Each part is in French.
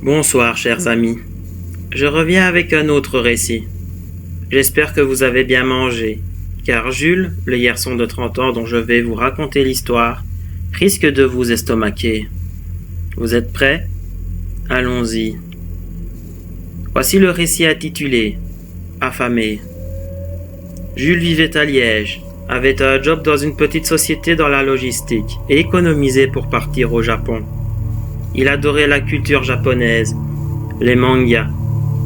Bonsoir, chers amis. Je reviens avec un autre récit. J'espère que vous avez bien mangé, car Jules, le garçon de 30 ans dont je vais vous raconter l'histoire, risque de vous estomaquer. Vous êtes prêts? Allons-y. Voici le récit intitulé « Affamé ». Jules vivait à Liège, avait un job dans une petite société dans la logistique et économisait pour partir au Japon. Il adorait la culture japonaise, les mangas,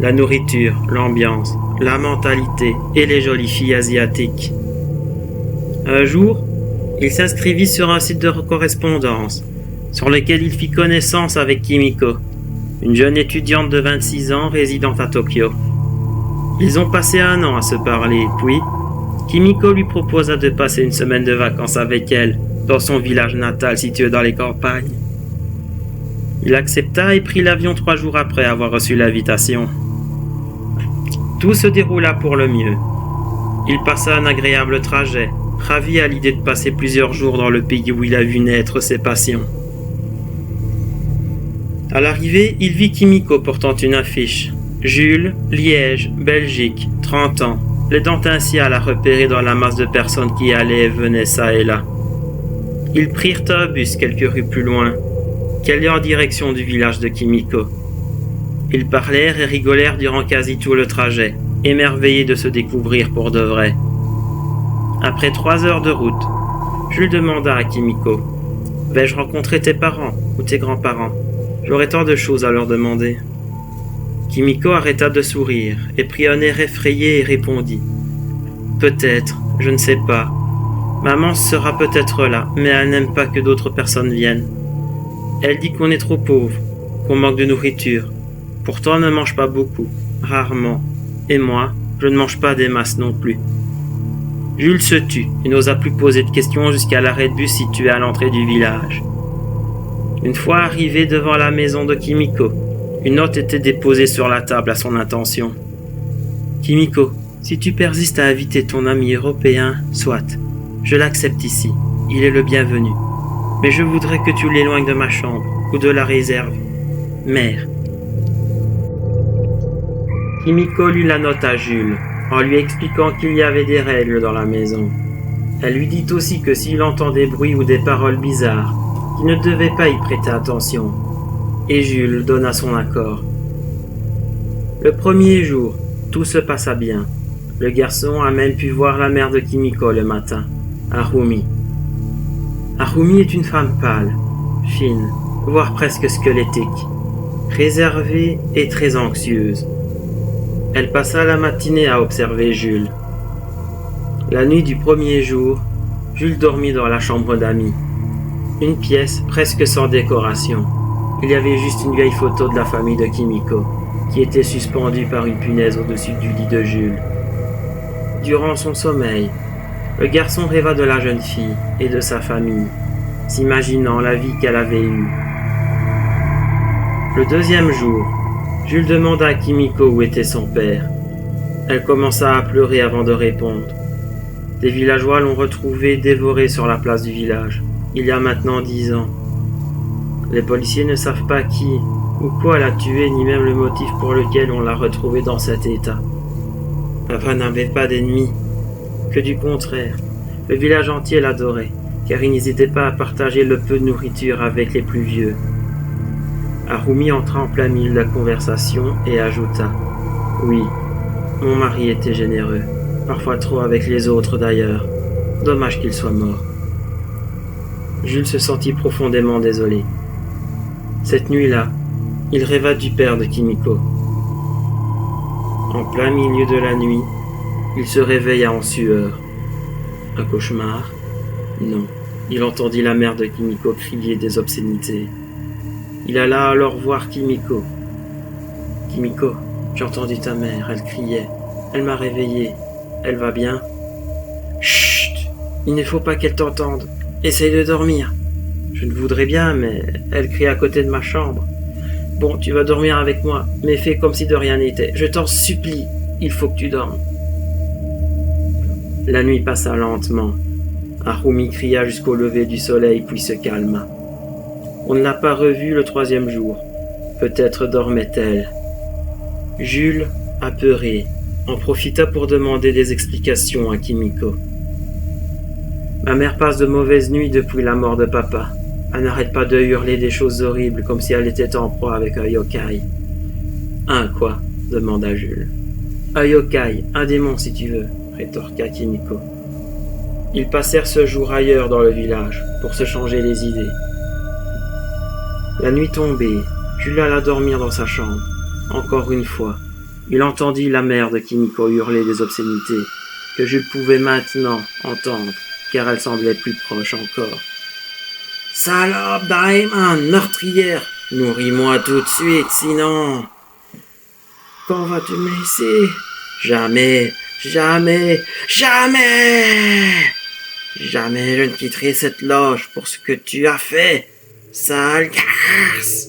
la nourriture, l'ambiance, la mentalité et les jolies filles asiatiques. Un jour, il s'inscrivit sur un site de correspondance, sur lequel il fit connaissance avec Kimiko, une jeune étudiante de 26 ans résidant à Tokyo. Ils ont passé 1 an à se parler, puis Kimiko lui proposa de passer une semaine de vacances avec elle, dans son village natal situé dans les campagnes. Il accepta et prit l'avion 3 jours après avoir reçu l'invitation. Tout se déroula pour le mieux. Il passa un agréable trajet, ravi à l'idée de passer plusieurs jours dans le pays où il a vu naître ses passions. À l'arrivée, il vit Kimiko portant une affiche. Jules, Liège, Belgique, 30 ans, l'aidant ainsi à la repérer dans la masse de personnes qui allaient et venaient ça et là. Ils prirent un bus quelques rues plus loin, qui allait en direction du village de Kimiko. Ils parlèrent et rigolèrent durant quasi tout le trajet, émerveillés de se découvrir pour de vrai. Après 3 heures de route, Jules demanda à Kimiko « Vais-je rencontrer tes parents ou tes grands-parents? J'aurais tant de choses à leur demander. » Kimiko arrêta de sourire et prit un air effrayé et répondit « Peut-être, je ne sais pas. Maman sera peut-être là, mais elle n'aime pas que d'autres personnes viennent. Elle dit qu'on est trop pauvre, qu'on manque de nourriture. Pourtant, elle ne mange pas beaucoup, rarement. Et moi, je ne mange pas des masses non plus. » Jules se tut et n'osa plus poser de questions jusqu'à l'arrêt de bus situé à l'entrée du village. Une fois arrivé devant la maison de Kimiko, une note était déposée sur la table à son intention. « Kimiko, si tu persistes à inviter ton ami européen, soit. Je l'accepte ici, il est le bienvenu. Mais je voudrais que tu l'éloignes de ma chambre ou de la réserve. Mère. » Kimiko lut la note à Jules, en lui expliquant qu'il y avait des règles dans la maison. Elle lui dit aussi que s'il entend des bruits ou des paroles bizarres, qu'il ne devait pas y prêter attention. Et Jules donna son accord. Le premier jour, tout se passa bien. Le garçon a même pu voir la mère de Kimiko le matin, Harumi. Harumi est une femme pâle, fine, voire presque squelettique, réservée et très anxieuse. Elle passa la matinée à observer Jules. La nuit du premier jour, Jules dormit dans la chambre d'amis. Une pièce presque sans décoration. Il y avait juste une vieille photo de la famille de Kimiko, qui était suspendue par une punaise au-dessus du lit de Jules. Durant son sommeil, le garçon rêva de la jeune fille et de sa famille, s'imaginant la vie qu'elle avait eue. Le deuxième jour, Jules demanda à Kimiko où était son père. Elle commença à pleurer avant de répondre. Des villageois l'ont retrouvé dévoré sur la place du village, il y a maintenant 10 ans. Les policiers ne savent pas qui ou quoi l'a tué, ni même le motif pour lequel on l'a retrouvé dans cet état. Papa n'avait pas d'ennemis, que du contraire. Le village entier l'adorait, car il n'hésitait pas à partager le peu de nourriture avec les plus vieux. Harumi entra en plein milieu de la conversation et ajouta « Oui, mon mari était généreux, parfois trop avec les autres d'ailleurs. Dommage qu'il soit mort. » Jules se sentit profondément désolé. Cette nuit-là, il rêva du père de Kimiko. En plein milieu de la nuit, il se réveilla en sueur. Un cauchemar? Non. Il entendit la mère de Kimiko crier des obscénités. Il alla alors voir Kimiko. « Kimiko, j'ai entendu ta mère, elle criait. Elle m'a réveillé. Elle va bien? »« Chut! Il ne faut pas qu'elle t'entende. Essaye de dormir. »« Je ne voudrais bien, mais elle crie à côté de ma chambre. »« Bon, tu vas dormir avec moi, mais fais comme si de rien n'était. Je t'en supplie, il faut que tu dormes. » La nuit passa lentement. Harumi cria jusqu'au lever du soleil, puis se calma. On ne l'a pas revu le 3e jour. Peut-être dormait-elle. Jules, apeuré, en profita pour demander des explications à Kimiko. Ma mère passe de mauvaises nuits depuis la mort de papa. Elle n'arrête pas de hurler des choses horribles comme si elle était en proie avec un yokai. Un quoi? Demanda Jules. Un yokai, un démon si tu veux, rétorqua Kimiko. Ils passèrent ce jour ailleurs dans le village pour se changer les idées. La nuit tombée, Jules alla dormir dans sa chambre. Encore une fois, il entendit la mère de Kimiko hurler des obscénités que Jules pouvait maintenant entendre car elle semblait plus proche encore. « Salope Diamond, meurtrière, nourris-moi tout de suite, sinon... »« Quand vas-tu me laisser? Jamais, jamais, jamais! Jamais je ne quitterai cette loge pour ce que tu as fait, sale garce!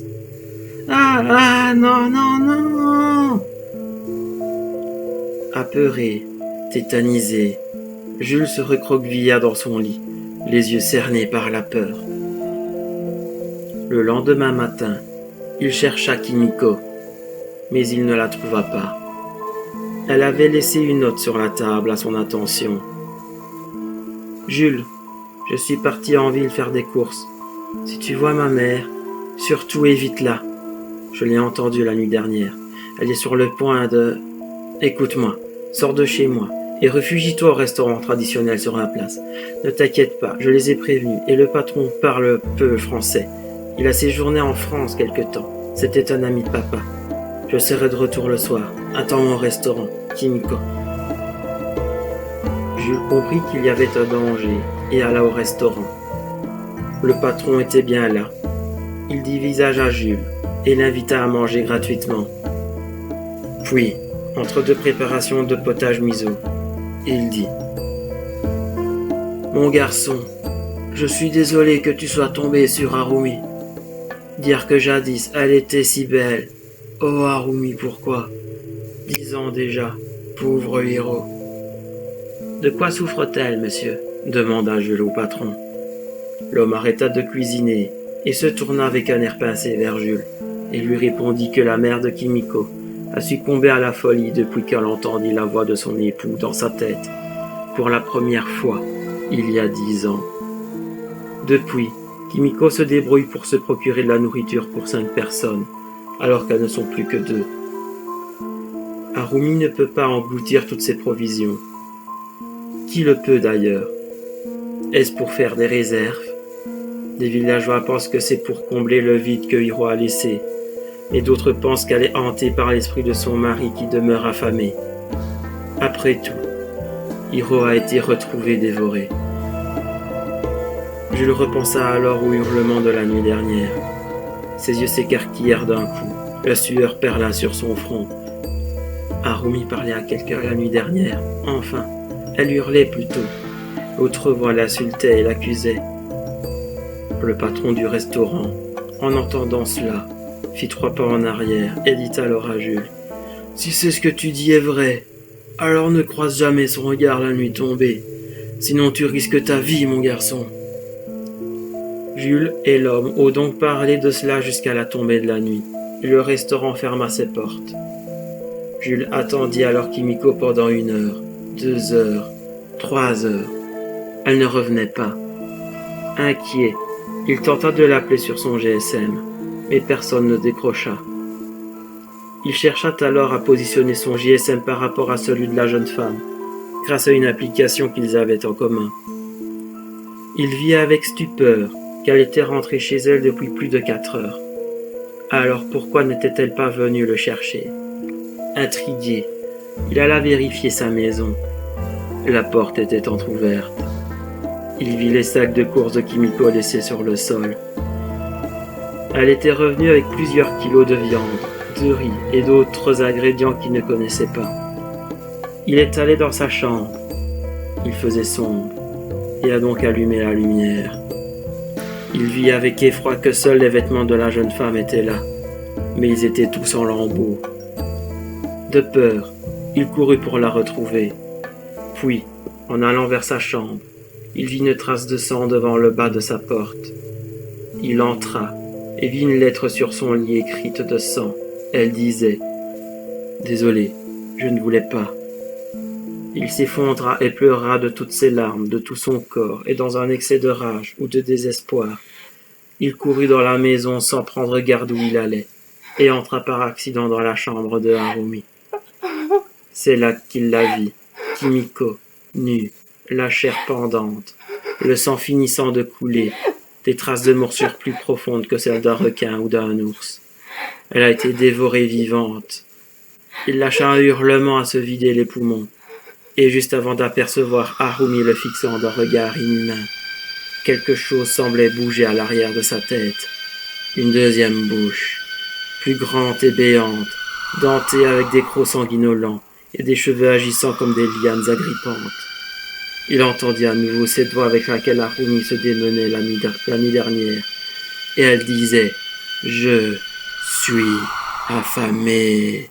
Non, non, non! » Apeuré, tétanisé, Jules se recroquevilla dans son lit, les yeux cernés par la peur. Le lendemain matin, il chercha Kimiko, mais il ne la trouva pas. Elle avait laissé une note sur la table à son attention. « Jules, je suis parti en ville faire des courses. Si tu vois ma mère, surtout évite-la. Je l'ai entendue la nuit dernière. Elle est sur le point de... Écoute-moi, sors de chez moi et réfugie-toi au restaurant traditionnel sur la place. Ne t'inquiète pas, je les ai prévenus et le patron parle peu français. Il a séjourné en France quelque temps. C'était un ami de papa. Je serai de retour le soir. Attends-moi au restaurant, Kimiko. » Jules comprit qu'il y avait un danger et alla au restaurant. Le patron était bien là. Il dit visage à Jules et l'invita à manger gratuitement. Puis, entre deux préparations de potage miso, il dit « Mon garçon, je suis désolé que tu sois tombé sur Harumi. Dire que jadis elle était si belle. Oh Harumi, pourquoi? 10 ans déjà, pauvre héros. » « De quoi souffre-t-elle, monsieur? » demanda Jules au patron. L'homme arrêta de cuisiner et se tourna avec un air pincé vers Jules et lui répondit que la mère de Kimiko a succombé à la folie depuis qu'elle entendit la voix de son époux dans sa tête, pour la première fois, il y a 10 ans. Depuis, Kimiko se débrouille pour se procurer de la nourriture pour 5 personnes, alors qu'elles ne sont plus que 2. Harumi ne peut pas engloutir toutes ces provisions. Qui le peut d'ailleurs? Est-ce pour faire des réserves? Des villageois pensent que c'est pour combler le vide que Hiro a laissé, et d'autres pensent qu'elle est hantée par l'esprit de son mari qui demeure affamé. Après tout, Hiro a été retrouvé dévoré. Jules repensa alors au hurlement de la nuit dernière. Ses yeux s'écarquillèrent d'un coup, la sueur perla sur son front. Harumi parlait à quelqu'un la nuit dernière, enfin. Elle hurlait plutôt. L'autre voix l'insultait et l'accusait. Le patron du restaurant, en entendant cela, fit 3 pas en arrière et dit alors à Jules : « Si c'est ce que tu dis est vrai, alors ne croise jamais son regard la nuit tombée, sinon tu risques ta vie, mon garçon. » Jules et l'homme ont donc parlé de cela jusqu'à la tombée de la nuit, et le restaurant ferma ses portes. Jules attendit alors Kimiko pendant 1 heure. 2 heures, 3 heures. Elle ne revenait pas. Inquiet, il tenta de l'appeler sur son GSM, mais personne ne décrocha. Il chercha alors à positionner son GSM par rapport à celui de la jeune femme, grâce à une application qu'ils avaient en commun. Il vit avec stupeur qu'elle était rentrée chez elle depuis plus de 4 heures. Alors pourquoi n'était-elle pas venue le chercher? Intrigué, il alla vérifier sa maison. La porte était entr'ouverte. Il vit les sacs de courses de Kimiko laissés sur le sol. Elle était revenue avec plusieurs kilos de viande, de riz et d'autres ingrédients qu'il ne connaissait pas. Il est allé dans sa chambre. Il faisait sombre et a donc allumé la lumière. Il vit avec effroi que seuls les vêtements de la jeune femme étaient là, mais ils étaient tous en lambeaux. De peur, il courut pour la retrouver. Puis, en allant vers sa chambre, il vit une trace de sang devant le bas de sa porte. Il entra et vit une lettre sur son lit écrite de sang. Elle disait « Désolé, je ne voulais pas ». Il s'effondra et pleura de toutes ses larmes, de tout son corps, et dans un excès de rage ou de désespoir, il courut dans la maison sans prendre garde où il allait, et entra par accident dans la chambre de Harumi. C'est là qu'il la vit, Kimiko, nue, la chair pendante, le sang finissant de couler, des traces de morsure plus profondes que celles d'un requin ou d'un ours. Elle a été dévorée vivante. Il lâcha un hurlement à se vider les poumons, et juste avant d'apercevoir Harumi le fixant d'un regard inhumain, quelque chose semblait bouger à l'arrière de sa tête. Une deuxième bouche, plus grande et béante, dentée avec des crocs sanguinolents et des cheveux agissant comme des lianes agrippantes. Il entendit à nouveau cette voix avec laquelle Harumi se démenait la nuit dernière, et elle disait « Je suis affamée ».